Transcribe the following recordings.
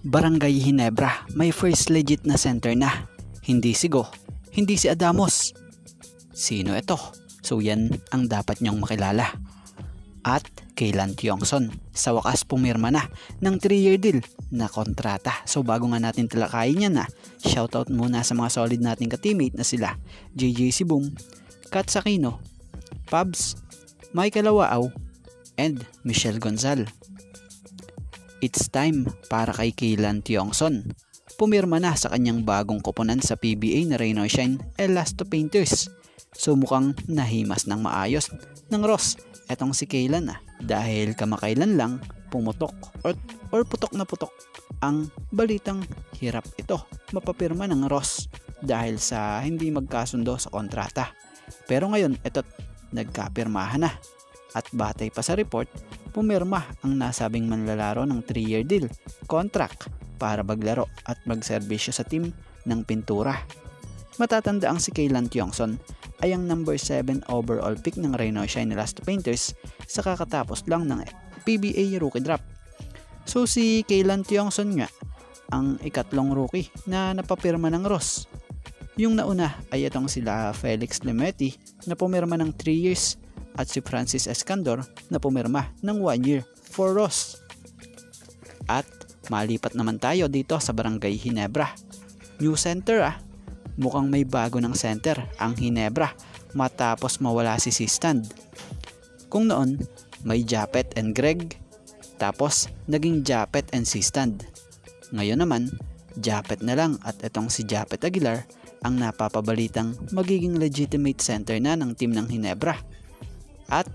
Barangay Ginebra, may first legit na center na. Hindi si Go, hindi si Adamos. Sino ito? So yan ang dapat nyong makilala. At Kaylan Tiongson, sa wakas pumirma na ng 3-year deal na kontrata. So bago nga natin talakayin yan shoutout muna sa mga solid nating ka-teammate na sila JJ Sibum, Kat Sakino, Pabs, Michael Awao, and Michelle Gonzal. It's time para kay Kaylan Tiongson. Pumirma na sa kanyang bagong koponan sa PBA na Rain or Shine Elasto Painters. So mukhang nahimas ng maayos ng Ross etong si Kaylan dahil kamakailan lang pumutok or putok na putok ang balitang hirap ito mapapirma ng Ross dahil sa hindi magkasundo sa kontrata. Pero ngayon ito't nagkapirmahan na at batay pa sa report, pumirma ang nasabing manlalaro ng 3-year deal contract para maglaro at magserbisyo sa team ng pintura. Matatanda ang si Kaylan Tiongson ay ang number 7 overall pick ng Rain or Shine Elasto Painters sa kakatapos lang ng PBA rookie draft. So si Kaylan Tiongson nga ang ikatlong rookie na napapirma ng Ross. Yung nauna ay itong sila Felix Lemeti na pumirma ng 3 years at si Francis Escandor na pumirma ng 1 year for Ross. At malipat naman tayo dito sa Barangay Ginebra. New center mukhang may bago ng center ang Ginebra matapos mawala si Sistand. Kung noon may Japet and Greg, tapos naging Japet and Sistand. Ngayon naman Japet na lang at itong si Japet Aguilar ang napapabalitang magiging legitimate center na ng team ng Ginebra. At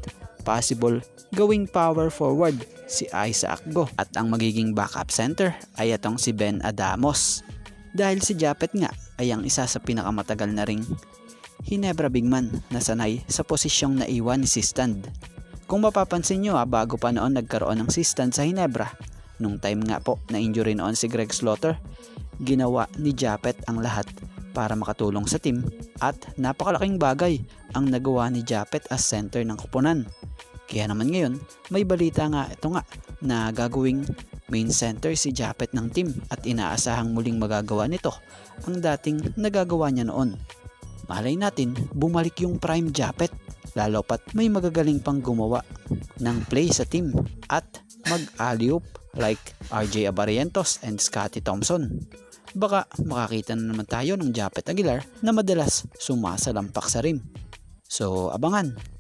possible gawing power forward si Isaac Go at ang magiging backup center ay itong si Ben Adamos. Dahil si Japet nga ay ang isa sa pinakamatagal na ring Ginebra bigman na sanay sa posisyong naiwan ni Sistand. Kung mapapansin nyo bago pa noon nagkaroon ng Sistand sa Ginebra, nung time nga po na injury noon si Greg Slaughter, ginawa ni Japet ang lahat para makatulong sa team at napakalaking bagay ang nagawa ni Japet as center ng koponan. Kaya naman ngayon may balita nga ito nga na gagawing main center si Japet ng team at inaasahang muling magagawa nito ang dating nagagawa niya noon. Malay natin bumalik yung prime Japet lalo pat may magagaling pang gumawa ng play sa team at mag-alley-oop like RJ Abarientos and Scottie Thompson. Baka makakita na naman tayo ng Japet Aguilar na madalas sumasalampak sa rim. So abangan!